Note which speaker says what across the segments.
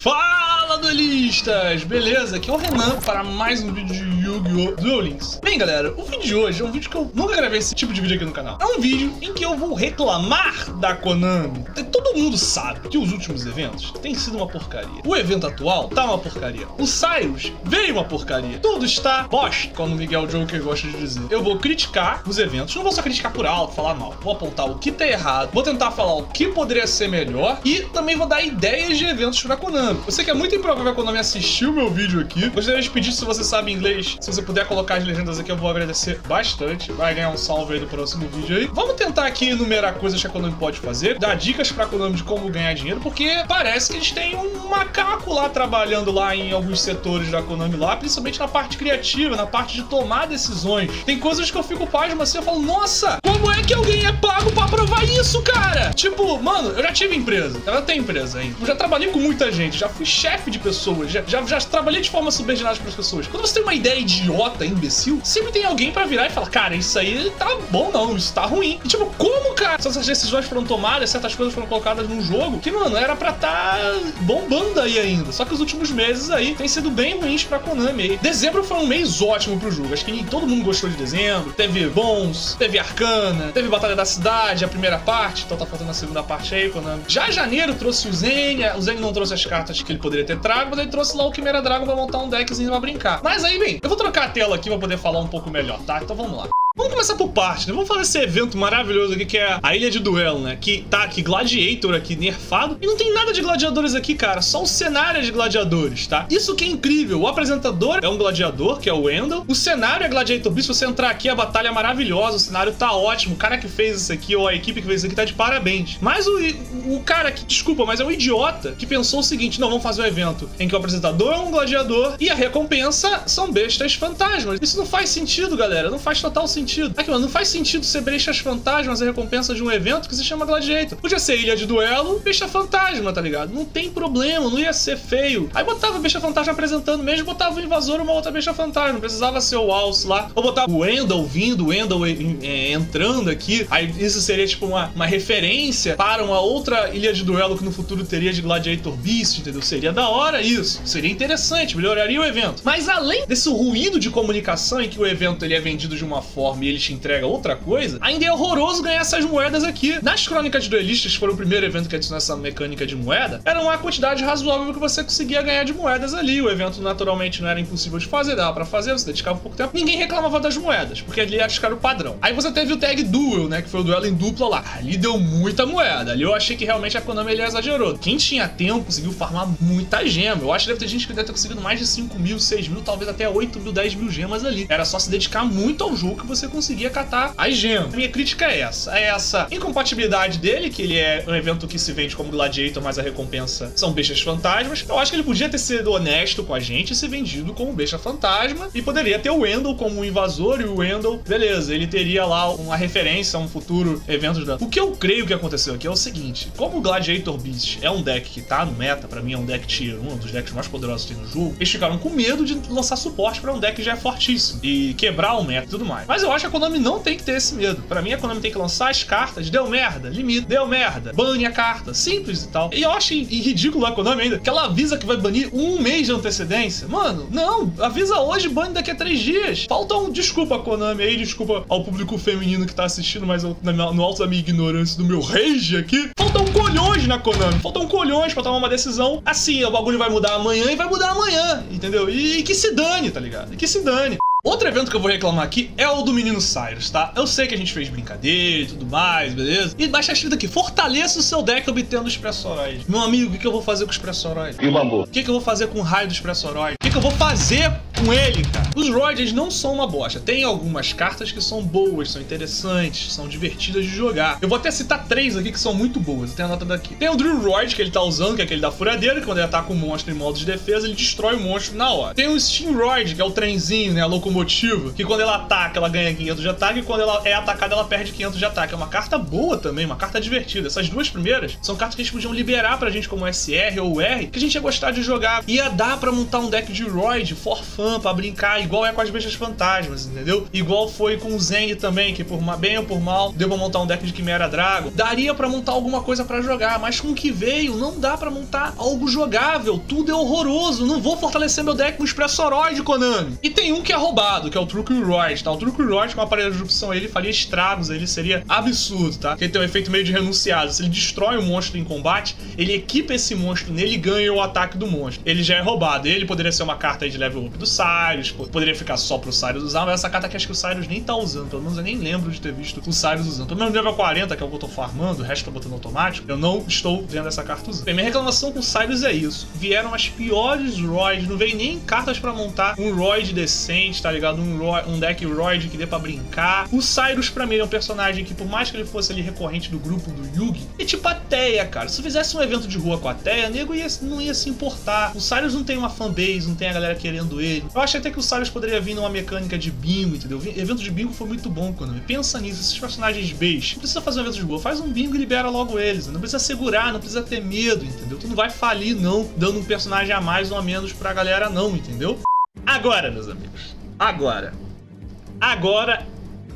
Speaker 1: Fala, duelistas! Beleza? Aqui é o Renan para mais um vídeo de Yu-Gi-Oh! Duel Links. Bem, galera, o vídeo de hoje é um vídeo que eu nunca gravei esse tipo de vídeo aqui no canal. É um vídeo em que eu vou reclamar da Konami. Todo mundo sabe que os últimos eventos têm sido uma porcaria. O evento atual tá uma porcaria. O Cyrus veio uma porcaria. Tudo está bosta, como o Miguel Joker gosta de dizer. Eu vou criticar os eventos. Não vou só criticar por alto, falar mal. Vou apontar o que tá errado. Vou tentar falar o que poderia ser melhor. E também vou dar ideias de eventos pra Konami. Eu sei que é muito improvável a Konami assistir o meu vídeo aqui. Gostaria de pedir, se você sabe inglês, se você puder colocar as legendas aqui, eu vou agradecer bastante. Vai ganhar um salve aí no próximo vídeo aí. Vamos tentar aqui enumerar coisas que a Konami pode fazer, dar dicas pra Konami de como ganhar dinheiro, porque parece que eles têm um macaco lá trabalhando lá em alguns setores da Konami lá, principalmente na parte criativa, na parte de tomar decisões. Tem coisas que eu fico pasmo assim, eu falo, nossa, como é que alguém é pago pra provar isso, cara? Tipo, mano, eu já tive empresa, eu tenho empresa ainda. Eu já trabalhei com muita gente, já fui chefe de pessoas, já trabalhei de forma subordinada para as pessoas. Quando você tem uma ideia idiota, imbecil, sempre tem alguém pra virar e falar, cara, isso aí tá bom não, isso tá ruim. E tipo, como, cara? Essas decisões foram tomadas, certas coisas foram colocadas num jogo que, mano, era pra tá bombando aí ainda. Só que os últimos meses aí tem sido bem ruins pra Konami aí. Dezembro foi um mês ótimo pro jogo. Acho que nem todo mundo gostou de dezembro. Teve Bons, teve Arcana, teve Batalha da Cidade, a primeira parte, então tá faltando a segunda parte aí, Konami. Já janeiro trouxe o Zenia não trouxe as cartas que ele poderia ter trago, mas ele trouxe lá o Chimera Dragon pra montar um deckzinho pra brincar. Mas aí, bem, eu vou trocar a tela aqui pra poder falar um pouco melhor, tá? Então vamos lá. Vamos começar por parte, né? Vamos fazer esse evento maravilhoso aqui, que é a Ilha de Duelo, né? Que tá aqui, Gladiator aqui, nerfado. E não tem nada de gladiadores aqui, cara. Só o cenário é de gladiadores, tá? Isso que é incrível. O apresentador é um gladiador, que é o Wendell. O cenário é Gladiator Beast. Se você entrar aqui, a batalha é maravilhosa. O cenário tá ótimo. O cara que fez isso aqui, ou a equipe que fez isso aqui, tá de parabéns. Mas o cara que, desculpa, mas é um idiota que pensou o seguinte: não, vamos fazer um evento em que o apresentador é um gladiador e a recompensa são bestas fantasmas. Isso não faz sentido, galera. Não faz total sentido. Aqui, mano, não faz sentido ser bestas fantasmas a recompensa de um evento que se chama Gladiator. Podia ser Ilha de Duelo, besta fantasma, tá ligado? Não tem problema, não ia ser feio. Aí botava a besta fantasma apresentando mesmo, botava o invasor uma outra besta fantasma. Não precisava ser o Alce lá. Ou botava o Wendell vindo, o Wendell entrando aqui. Aí isso seria tipo uma referência para uma outra Ilha de Duelo que no futuro teria de Gladiator Beast, entendeu? Seria da hora isso. Seria interessante, melhoraria o evento. Mas além desse ruído de comunicação em que o evento ele é vendido de uma forma e ele te entrega outra coisa, ainda é horroroso ganhar essas moedas aqui. Nas Crônicas de Duelistas, que foi o primeiro evento que adicionou essa mecânica de moeda, era uma quantidade razoável que você conseguia ganhar de moedas ali. O evento naturalmente não era impossível de fazer, dava pra fazer, você dedicava pouco tempo. Ninguém reclamava das moedas, porque ali acho que era o padrão. Aí você teve o Tag Duel, né, que foi o duelo em dupla lá. Ali deu muita moeda. Ali eu achei que realmente a Konami ele exagerou. Quem tinha tempo conseguiu farmar muita gema. Eu acho que deve ter gente que deve ter conseguido mais de 5 mil, 6 mil, talvez até 8 mil, 10 mil gemas ali. Era só se dedicar muito ao jogo que você conseguia catar as gemas. A minha crítica é essa incompatibilidade dele, que ele é um evento que se vende como Gladiator, mas a recompensa são bestas fantasmas. Eu acho que ele podia ter sido honesto com a gente e se vendido como besta fantasma, e poderia ter o Wendell como um invasor, e o Wendell, beleza, ele teria lá uma referência a um futuro evento da... O que eu creio que aconteceu aqui é o seguinte: como o Gladiator Beast é um deck que tá no meta, pra mim é um deck tier 1, um dos decks mais poderosos que tem no jogo, eles ficaram com medo de lançar suporte pra um deck que já é fortíssimo e quebrar o meta e tudo mais. Mas eu acho que a Konami não tem que ter esse medo. Pra mim, a Konami tem que lançar as cartas, deu merda, limite, deu merda, bane a carta, simples e tal. E eu acho ridículo a Konami ainda, que ela avisa que vai banir um mês de antecedência. Mano, não, avisa hoje, bane daqui a 3 dias. Falta desculpa a Konami aí, desculpa ao público feminino que tá assistindo, mas no alto da minha ignorância, do meu rage aqui, faltam colhões na Konami, faltam colhões pra tomar uma decisão. Assim, o bagulho vai mudar amanhã e vai mudar amanhã, entendeu? E que se dane, tá ligado? E que se dane. Outro evento que eu vou reclamar aqui é o do menino Cyrus, tá? Eu sei que a gente fez brincadeira e tudo mais, beleza? E baixa escrito aqui: fortaleça o seu deck obtendo os Expressoroid. Meu amigo, o que eu vou fazer com os Expressoroid?
Speaker 2: E o bambu?
Speaker 1: O que eu vou fazer com o raio do Expressoroid? O que eu vou fazer com ele, cara? Os Roids não são uma bosta. Tem algumas cartas que são boas, são interessantes, são divertidas de jogar. Eu vou até citar 3 aqui que são muito boas. Eu tenho a nota daqui. Tem o Drill Roid, que ele tá usando, que é aquele da furadeira, que quando ele ataca o monstro em modo de defesa, ele destrói o monstro na hora. Tem o Steam Roid, que é o trenzinho, né? A locomotiva, que quando ela ataca, ela ganha 500 de ataque, e quando ela é atacada, ela perde 500 de ataque. É uma carta boa também, uma carta divertida. Essas duas primeiras são cartas que eles podiam liberar pra gente como SR ou R, que a gente ia gostar de jogar. Ia dar pra montar um deck de Roid for fun. clã pra brincar, igual é com as bestas fantasmas, entendeu? Igual foi com o Zeng também, que por bem ou por mal, deu pra montar um deck de Quimera Dragon. Daria pra montar alguma coisa pra jogar, mas com o que veio, não dá pra montar algo jogável. Tudo é horroroso. Não vou fortalecer meu deck com o Expressoroid, Konami. E tem um que é roubado, que é o Trucuroid, tá? O Trucuroid com a aparelho de erupção, ele faria estragos, ele seria absurdo, tá? Porque ele tem um efeito meio de renunciado. Se ele destrói o monstro em combate, ele equipa esse monstro nele e ganha o ataque do monstro. Ele já é roubado. Ele poderia ser uma carta aí de level up do Cyrus, poderia ficar só pro Cyrus usar, mas essa carta aqui acho que o Cyrus nem tá usando. Pelo menos eu nem lembro de ter visto o Cyrus usando. Pelo menos no level 40, que é o que eu tô farmando, o resto eu tô botando automático, eu não estou vendo essa carta usando. Bem, minha reclamação com o Cyrus é isso. Vieram as piores Roids, não veio nem cartas pra montar um Roid decente, tá ligado? Um deck Roid que dê pra brincar. O Cyrus, pra mim, é um personagem que, por mais que ele fosse ali recorrente do grupo do Yugi, é tipo a Teia, cara. Se fizesse um evento de rua com a Teia, nego não ia se importar. O Cyrus não tem uma fanbase, não tem a galera querendo ele. Eu acho até que o Cyrus poderia vir numa mecânica de bingo, entendeu? O evento de bingo foi muito bom, quando pensa nisso. Esses personagens base, não precisa fazer um evento de rua, faz um bingo e libera logo eles. Não precisa segurar, não precisa ter medo, entendeu? Tu não vai falir, não, dando um personagem a mais ou a menos pra galera, não, entendeu? Agora, meus amigos, agora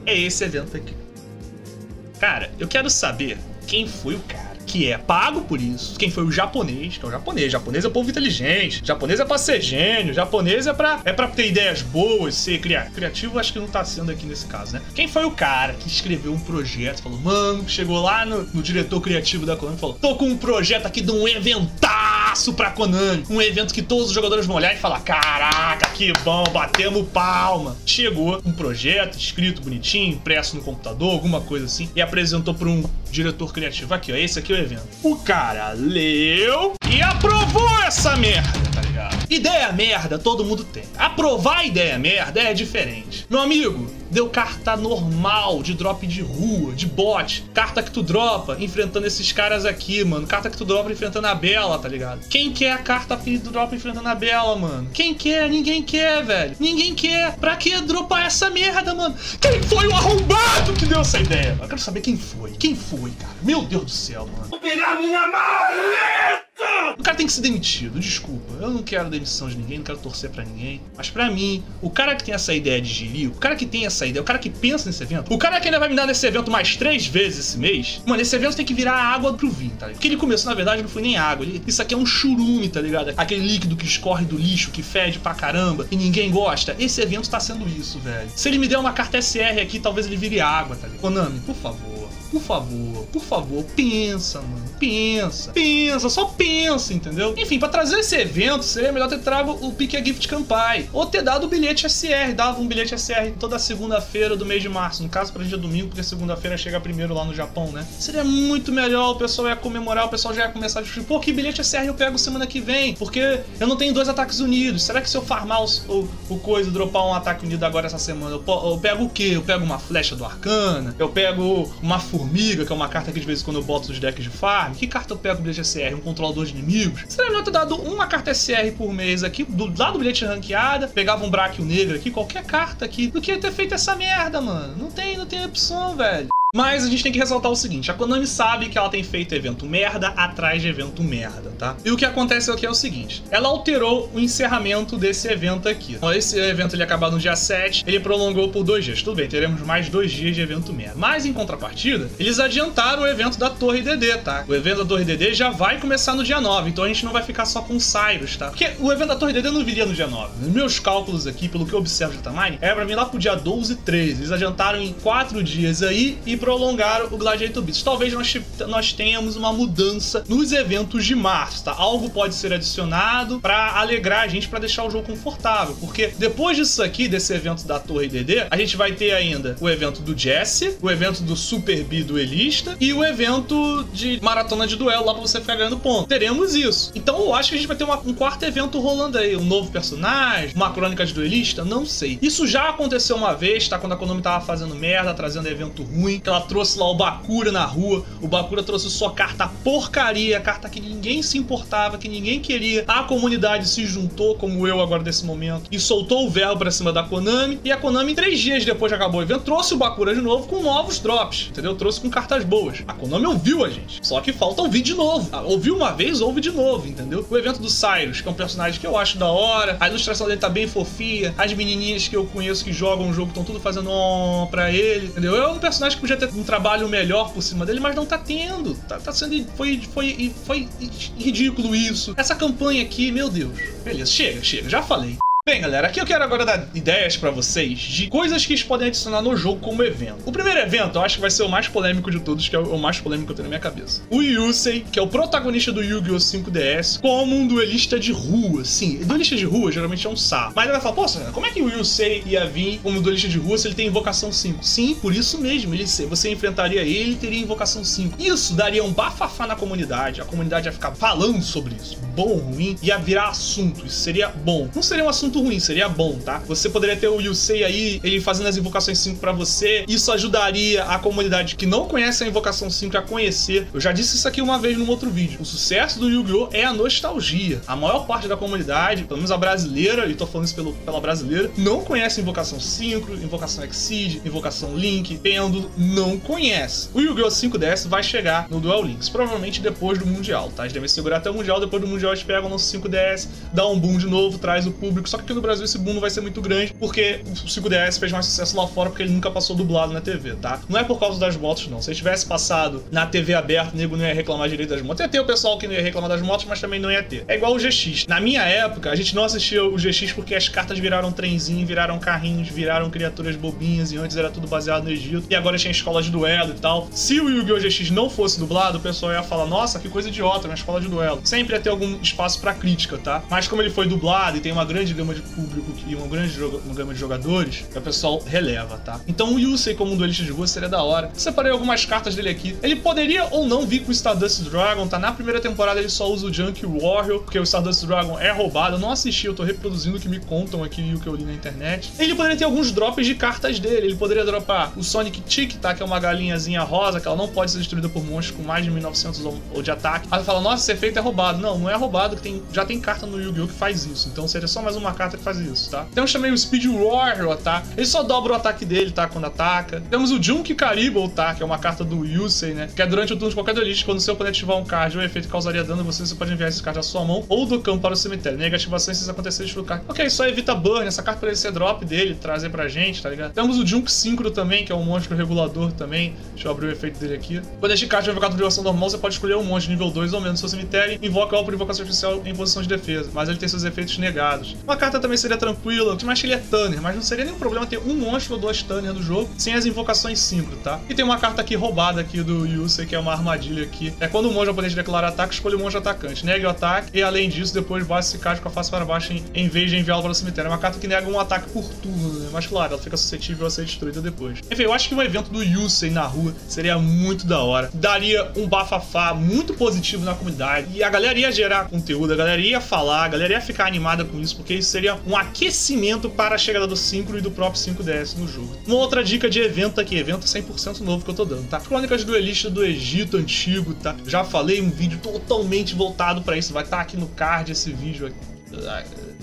Speaker 1: é esse evento aqui. Cara, eu quero saber quem foi o cara que é pago por isso, quem foi o japonês, que é o japonês. Japonês é povo inteligente, japonês é pra ser gênio, japonês é pra ter ideias boas, ser criativo, acho que não tá sendo aqui nesse caso, né? Quem foi o cara que escreveu um projeto, falou, mano, chegou lá no diretor criativo da Konami e falou, tô com um projeto aqui de um eventaço pra Konami, um evento que todos os jogadores vão olhar e falar, caraca, que bom, batemos palma. Chegou um projeto escrito bonitinho, impresso no computador, alguma coisa assim, e apresentou pra um diretor criativo. Aqui, ó, esse aqui é o evento. O cara leu e aprovou essa merda, tá ligado? Ideia merda todo mundo tem. Aprovar ideia merda é diferente. Meu amigo, deu carta normal, de drop de rua, de bot. Carta que tu dropa enfrentando esses caras aqui, mano. Carta que tu dropa enfrentando a Bela, tá ligado? Quem quer a carta que tu dropa enfrentando a Bela, mano? Quem quer? Ninguém quer, velho. Ninguém quer. Pra que dropar essa merda, mano? Quem foi o arrombado que deu essa ideia? Eu quero saber quem foi. Quem foi, cara? Meu Deus do céu, mano. Vou pegar minha maleta! O cara tem que ser demitido, desculpa. Eu não quero demissão de ninguém, não quero torcer pra ninguém. Mas pra mim, o cara que tem essa ideia de Jiri, o cara que tem essa ideia, o cara que pensa nesse evento, o cara que ainda vai me dar nesse evento mais 3 vezes esse mês, mano, esse evento tem que virar água pro vinho, tá ligado? Porque ele começou, na verdade, não foi nem água. Isso aqui é um churume, tá ligado? Aquele líquido que escorre do lixo, que fede pra caramba e ninguém gosta. Esse evento tá sendo isso, velho. Se ele me der uma carta SR aqui, talvez ele vire água, tá ligado? Konami, por favor. Por favor, pensa, mano. Pensa, só pensa, entendeu? Enfim, pra trazer esse evento, seria melhor ter trago o Pique a Gift Campai. Ou ter dado o bilhete SR. Dava um bilhete SR toda segunda-feira do mês de março. No caso, pra gente é domingo, porque segunda-feira chega primeiro lá no Japão, né? Seria muito melhor, o pessoal ia comemorar, o pessoal já ia começar a discutir. Pô, que bilhete SR eu pego semana que vem? Porque eu não tenho 2 ataques unidos. Será que se eu farmar o coisa, dropar um ataque unido agora essa semana, eu pego o quê? Eu pego uma flecha do Arcana? Eu pego uma formiga, que é uma carta que de vez em quando eu boto nos decks de farm. Que carta eu pego do bilhete SR? Um controlador de inimigos? Seria melhor ter dado uma carta SR por mês aqui, do lado do bilhete ranqueada, pegava um Braquio negro aqui, qualquer carta aqui, do que ter feito essa merda, mano. Não tem opção, velho. Mas a gente tem que ressaltar o seguinte, a Konami sabe que ela tem feito evento merda atrás de evento merda, tá? E o que acontece aqui é o seguinte, ela alterou o encerramento desse evento aqui. Esse evento ele ia acabar no dia 7, ele prolongou por 2 dias. Tudo bem, teremos mais 2 dias de evento merda. Mas em contrapartida, eles adiantaram o evento da Torre DD, tá? O evento da Torre DD já vai começar no dia 9, então a gente não vai ficar só com o Cyrus, tá? Porque o evento da Torre DD não viria no dia 9. Nos meus cálculos aqui, pelo que eu observo de Tamine, era pra vir lá pro dia 12 e 13. Eles adiantaram em 4 dias aí e prolongaram o Gladiator Beats. Talvez nós tenhamos uma mudança nos eventos de março, tá? Algo pode ser adicionado pra alegrar a gente, pra deixar o jogo confortável, porque depois disso aqui, desse evento da Torre DD, a gente vai ter ainda o evento do Jesse, o evento do Super B duelista e o evento de maratona de duelo lá pra você ficar ganhando ponto. Teremos isso. Então eu acho que a gente vai ter um quarto evento rolando aí, um novo personagem, uma crônica de duelista, não sei. Isso já aconteceu uma vez, tá? Quando a Konami tava fazendo merda, trazendo evento ruim, que ela trouxe lá o Bakura na rua. O Bakura trouxe sua carta porcaria, carta que ninguém se importava, que ninguém queria. A comunidade se juntou, como eu agora nesse momento, e soltou o verbo pra cima da Konami. E a Konami, 3 dias depois de acabou o evento, trouxe o Bakura de novo com novos drops, entendeu? Trouxe com cartas boas. A Konami ouviu a gente, só que falta ouvir de novo. Ouviu uma vez, ouve de novo, entendeu? O evento do Cyrus, que é um personagem que eu acho da hora, a ilustração dele tá bem fofinha, as menininhas que eu conheço que jogam o jogo estão tudo fazendo pra ele, entendeu? É um personagem que podia ter um trabalho melhor por cima dele, mas não tá tendo. Tá sendo... Foi ridículo isso. Essa campanha aqui, meu Deus. Beleza, chega, já falei. Bem, galera, aqui eu quero agora dar ideias pra vocês de coisas que eles podem adicionar no jogo como evento. O primeiro evento, eu acho que vai ser o mais polêmico de todos, que é o mais polêmico que eu tenho na minha cabeça. O Yusei, que é o protagonista do Yu-Gi-Oh! 5DS, como um duelista de rua. Sim, duelista de rua geralmente é um sapo. Mas ele vai falar, poxa, como é que o Yusei ia vir como duelista de rua se ele tem invocação 5? Sim, por isso mesmo, você enfrentaria ele e teria invocação 5. Isso daria um bafafá na comunidade, a comunidade ia ficar falando sobre isso. Bom, ruim, ia virar assunto, isso seria bom. Não seria um assunto ruim, seria bom, tá? Você poderia ter o Yusei aí, ele fazendo as invocações 5 pra você. Isso ajudaria a comunidade que não conhece a invocação 5 a conhecer. Eu já disse isso aqui uma vez num outro vídeo. O sucesso do Yu-Gi-Oh! É a nostalgia. A maior parte da comunidade, pelo menos a brasileira, e tô falando isso pela brasileira, não conhece invocação 5, invocação Exceed, invocação Link, Pêndulo, não conhece. O Yu-Gi-Oh! 5DS vai chegar no Duel Links, provavelmente depois do Mundial, tá? Eles devem segurar até o Mundial, depois do Mundial eles pegam o nosso 5DS, dá um boom de novo, traz o público, só que aqui no Brasil esse boom não vai ser muito grande, porque o 5DS fez mais sucesso lá fora porque ele nunca passou dublado na TV, tá? Não é por causa das motos, não. Se ele tivesse passado na TV aberta, o nego não ia reclamar direito das motos. Ia ter o pessoal que não ia reclamar das motos, mas também não ia ter. É igual o GX. Na minha época, a gente não assistia o GX porque as cartas viraram trenzinho, viraram carrinhos, viraram criaturas bobinhas, e antes era tudo baseado no Egito, e agora tinha escola de duelo e tal. Se o Yu-Gi-Oh! GX não fosse dublado, o pessoal ia falar, nossa, que coisa idiota, uma escola de duelo. Sempre ia ter algum espaço pra crítica, tá? Mas como ele foi dublado e tem uma grande gama de público e uma gama de jogadores, o pessoal releva, tá? Então o Yusei como um duelista de rua seria da hora. Separei algumas cartas dele aqui. Ele poderia ou não vir com o Stardust Dragon, tá? Na primeira temporada ele só usa o Junk Warrior, porque o Stardust Dragon é roubado. Eu não assisti, eu tô reproduzindo o que me contam aqui e o que eu li na internet. Ele poderia ter alguns drops de cartas dele. Ele poderia dropar o Sonic Tick, tá? Que é uma galinhazinha rosa, que ela não pode ser destruída por monstros com mais de 1900 ou de ataque. Aí fala, nossa, esse efeito é roubado. Não, não é roubado, que já tem carta no Yu-Gi-Oh! Que faz isso. Então seria só mais uma carta que faz isso, tá? Temos também o Speed Warrior, tá? Ele só dobra o ataque dele, tá? Quando ataca. Temos o Junk Caribou, tá? Que é uma carta do Yusei, né? Que é durante o turno de qualquer duelista, quando seu oponente ativar um card ou efeito causaria dano, você pode enviar esse card da sua mão ou do campo para o cemitério. Negativações se isso acontecer, destrua o card. Ok, só evita burn. Essa carta poderia ser drop dele, trazer pra gente, tá ligado? Temos o Junk Synchro também, que é um monstro regulador também. Deixa eu abrir o efeito dele aqui. Quando este card é invocado por invocação normal, você pode escolher um monstro de nível 2 ou menos no seu cemitério e invoca-o por invocação especial em posição de defesa, mas ele tem seus efeitos negados. Uma carta também seria tranquila, mas que ele é Tanner, mas não seria nenhum problema ter um monstro ou 2 Tanner no jogo sem as invocações Synchro, tá? E tem uma carta aqui roubada aqui do Yusei, que é uma armadilha aqui. É quando o monstro oponente declarar ataque, escolhe o monstro atacante. Negue o ataque e, além disso, depois baixa esse card com a face para baixo em vez de enviá-lo para o cemitério. É uma carta que nega um ataque por turno, né? Mas claro, ela fica suscetível a ser destruída depois. Enfim, eu acho que um evento do Yusei na rua seria muito da hora. Daria um bafafá muito positivo na comunidade. E a galera ia gerar conteúdo, a galera ia falar, a galera ia ficar animada com isso, porque isso seria um aquecimento para a chegada do Synchro e do próprio 5DS no jogo. Uma outra dica de evento aqui, evento 100% novo que eu tô dando, tá? Crônicas Duelista do Egito Antigo, tá? Já falei, um vídeo totalmente voltado pra isso, vai estar aqui no card esse vídeo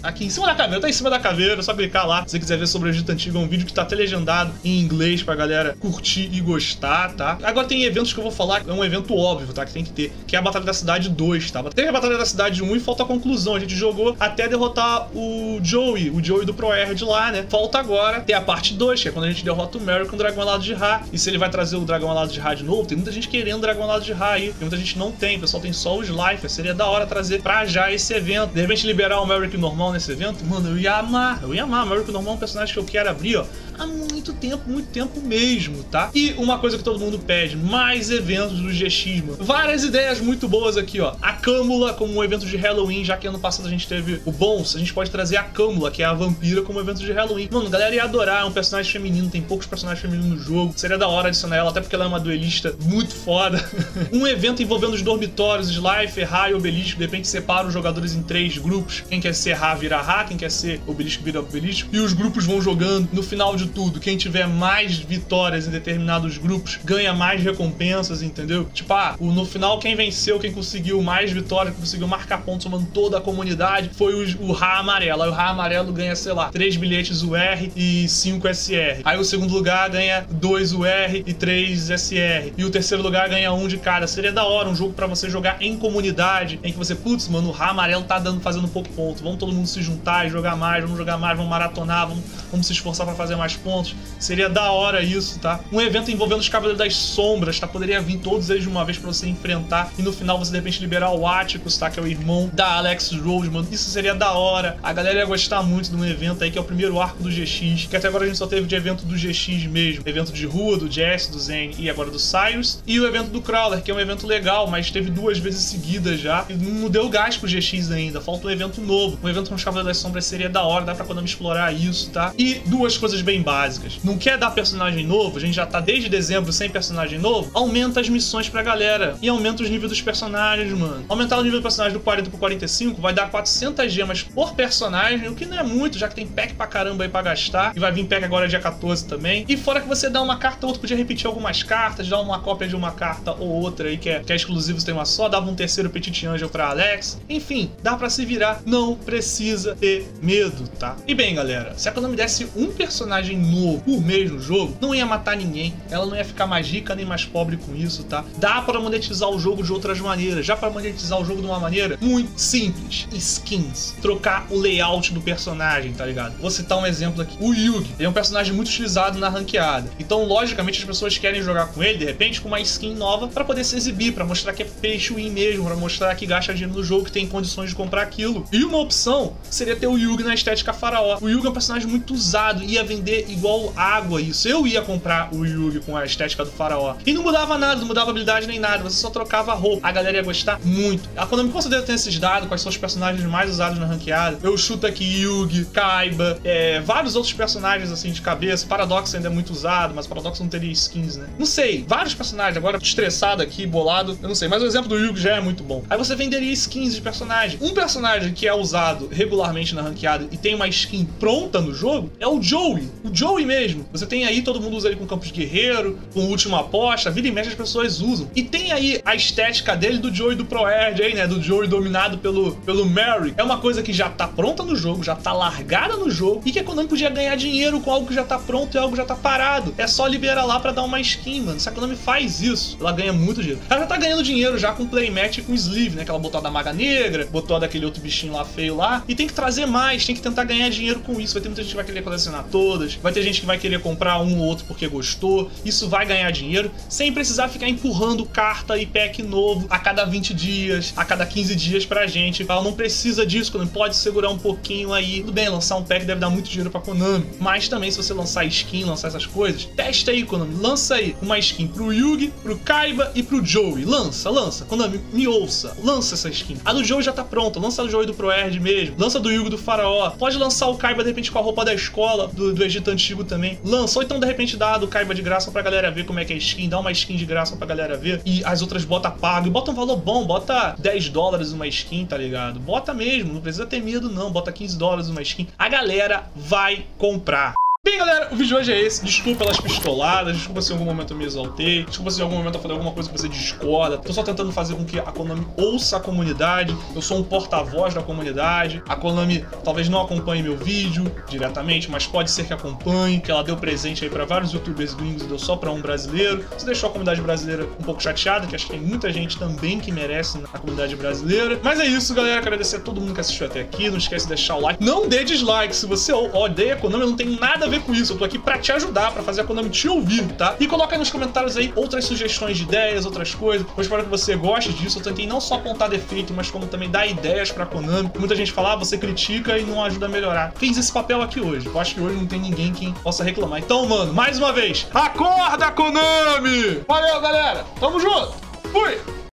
Speaker 1: aqui em cima da caveira, tá em cima da caveira, é só clicar lá se você quiser ver sobre o Egito Antigo. É um vídeo que tá até legendado em inglês pra galera curtir e gostar, tá? Agora tem eventos que eu vou falar, é um evento óbvio, tá? Que tem que ter, que é a Batalha da Cidade 2, tá? Teve a Batalha da Cidade 1 e falta a conclusão. A gente jogou até derrotar o Joey do ProErd lá, né? Falta agora ter a parte 2, que é quando a gente derrota o Mary com o Dragão Alado de Ra. E se ele vai trazer o Dragão Alado de Ra de novo, tem muita gente querendo o Dragão Alado de Ra aí, tem muita gente não tem, o pessoal tem só os Life. Seria da hora trazer pra já esse evento. De repente liberar o Merrick normal nesse evento, mano, eu ia amar. O Merrick normal é um personagem que eu quero abrir, ó, há muito tempo mesmo, tá? E uma coisa que todo mundo pede, mais eventos do GX, mano. Várias ideias muito boas aqui, ó. A Câmula como um evento de Halloween, já que ano passado a gente teve o Bons, a gente pode trazer a Câmula, que é a vampira, como evento de Halloween. Mano, a galera ia adorar, é um personagem feminino, tem poucos personagens femininos no jogo. Seria da hora adicionar ela, até porque ela é uma duelista muito foda. Um evento envolvendo os dormitórios, Slifer, Ra e Obelisco, de repente separa os jogadores em 3 grupos. Quem quer ser Ra vira Ra, quem quer ser Obelisco vira Obelisco, e os grupos vão jogando. No final de tudo, quem tiver mais vitórias em determinados grupos ganha mais recompensas, entendeu? Tipo, no final quem venceu, quem conseguiu mais vitórias, conseguiu marcar pontos somando toda a comunidade, foi o Ra amarelo. Aí o Ra amarelo ganha, sei lá, 3 bilhetes UR e 5 SR. Aí o segundo lugar ganha 2 UR e 3 SR. E o terceiro lugar ganha 1 de cada. Seria da hora um jogo pra você jogar em comunidade, em que você, putz, mano, o Ra amarelo tá fazendo pouco ponto. Vamos todo mundo se juntar e jogar mais, vamos maratonar, vamos se esforçar pra fazer mais pontos. Seria da hora isso, tá? Um evento envolvendo os Cavaleiros das Sombras, tá? Poderia vir todos eles de uma vez pra você enfrentar e no final você de repente liberar o Atticus, tá? Que é o irmão da Alex Rose, mano. Isso seria da hora. A galera ia gostar muito de um evento aí que é o primeiro arco do GX, que até agora a gente só teve de evento do GX mesmo. Evento de Rua, do Jess, do Zen e agora do Cyrus. E o evento do Crawler, que é um evento legal, mas teve 2 vezes seguidas já. E não deu gás pro GX ainda. Falta um evento novo. Um evento com os Cavaleiros das Sombras seria da hora, dá pra Konami explorar isso, tá? E 2 coisas bem básicas. Não quer dar personagem novo? A gente já tá desde dezembro sem personagem novo. Aumenta as missões pra galera. E aumenta os níveis dos personagens, mano. Aumentar o nível do personagem do 40 pro 45 vai dar 400 gemas por personagem, o que não é muito, já que tem pack pra caramba aí pra gastar. E vai vir pack agora dia 14 também. E fora que você dá uma carta ou outra, podia repetir algumas cartas, dar uma cópia de uma carta ou outra aí que é exclusivo, você tem uma só, dava um terceiro Petit Angel pra Alex. Enfim, dá pra se virar, não precisa ter medo, tá? E bem, galera, se a Konami desse um personagem novo por mês no jogo, não ia matar ninguém, ela não ia ficar mais rica nem mais pobre com isso, tá? Dá pra monetizar o jogo de outras maneiras, já pra monetizar o jogo de uma maneira muito simples. Skins, trocar o layout do personagem, tá ligado? Vou citar um exemplo aqui, o Yugi, ele é um personagem muito utilizado na ranqueada, então logicamente as pessoas querem jogar com ele, de repente, com uma skin nova pra poder se exibir, pra mostrar que é pay to win mesmo, pra mostrar que gasta dinheiro no jogo, que tem condições de comprar aquilo. E uma opção seria ter o Yugi na estética faraó. O Yugi é um personagem muito usado, ia vender igual água isso. Eu ia comprar o Yugi com a estética do faraó. E não mudava nada, não mudava habilidade nem nada, você só trocava a roupa. A galera ia gostar muito. A Konami com certeza tem esses dados, quais são os personagens mais usados na ranqueada. Eu chuto aqui Yugi, Kaiba, vários outros personagens assim de cabeça. Paradox ainda é muito usado, mas Paradox não teria skins, né? Não sei, vários personagens. Agora estressado aqui, bolado, eu não sei. Mas o exemplo do Yugi já é muito bom. Aí você venderia skins de personagem. Um personagem que é usado regularmente na ranqueada e tem uma skin pronta no jogo é o Joey. O Joey mesmo. Você tem aí, todo mundo usa ele com Campos Guerreiro, com Última Aposta, vira e mexe as pessoas usam. E tem aí a estética dele do Joey do ProErd aí, né? Do Joey dominado pelo Mary. É uma coisa que já tá pronta no jogo, já tá largada no jogo e que a Konami podia ganhar dinheiro com algo que já tá pronto e algo que já tá parado. É só liberar lá pra dar uma skin, mano. Se a Konami faz isso, ela ganha muito dinheiro. Ela já tá ganhando dinheiro já com playmatch e com sleeve, né? Que ela botou a da Maga Negra, botou a daquele outro bichinho lá feio lá. E tem que trazer mais, tem que tentar ganhar dinheiro com isso. Vai ter muita gente que vai querer colecionar todas, vai ter gente que vai querer comprar um ou outro porque gostou. Isso vai ganhar dinheiro sem precisar ficar empurrando carta e pack novo a cada 20 dias, a cada 15 dias pra gente. Ela não precisa disso, Konami pode segurar um pouquinho aí. Tudo bem, lançar um pack deve dar muito dinheiro pra Konami, mas também se você lançar skin, lançar essas coisas, testa aí, Konami, lança aí uma skin pro Yugi, pro Kaiba e pro Joey. Lança, Konami, me ouça, lança essa skin. A do Joey já tá pronta, lança a do Joey do ProErd mesmo, lança do Yugi do Faraó, pode lançar o Kaiba de repente com a roupa da escola do Egito Antigo também, lança, ou então de repente dá a do Kaiba de graça pra galera ver como é que é a skin, dá uma skin de graça pra galera ver, e as outras bota pago, e bota um valor bom, bota $10 uma skin, tá ligado? Bota mesmo, não precisa ter medo não, bota $15 uma skin, a galera vai comprar. Bem, galera, o vídeo de hoje é esse. Desculpa pelas pistoladas, desculpa se em algum momento eu me exaltei, desculpa se em algum momento eu falei alguma coisa que você discorda. Tô só tentando fazer com que a Konami ouça a comunidade. Eu sou um porta-voz da comunidade. A Konami talvez não acompanhe meu vídeo diretamente, mas pode ser que acompanhe, que ela deu presente aí pra vários youtubers gringos e deu só pra um brasileiro. Isso deixou a comunidade brasileira um pouco chateada, que acho que tem muita gente também que merece na comunidade brasileira. Mas é isso, galera. Quero agradecer a todo mundo que assistiu até aqui. Não esquece de deixar o like. Não dê dislike. Se você odeia a Konami, eu não tenho nada a ver com isso, eu tô aqui pra te ajudar, pra fazer a Konami te ouvir, tá? E coloca aí nos comentários aí outras sugestões de ideias, outras coisas. Eu espero que você goste disso. Eu tentei não só apontar defeito, mas como também dar ideias pra Konami. Muita gente fala, você critica e não ajuda a melhorar. Fiz esse papel aqui hoje. Eu acho que hoje não tem ninguém que possa reclamar. Então, mano, mais uma vez, acorda, Konami! Valeu, galera! Tamo junto! Fui!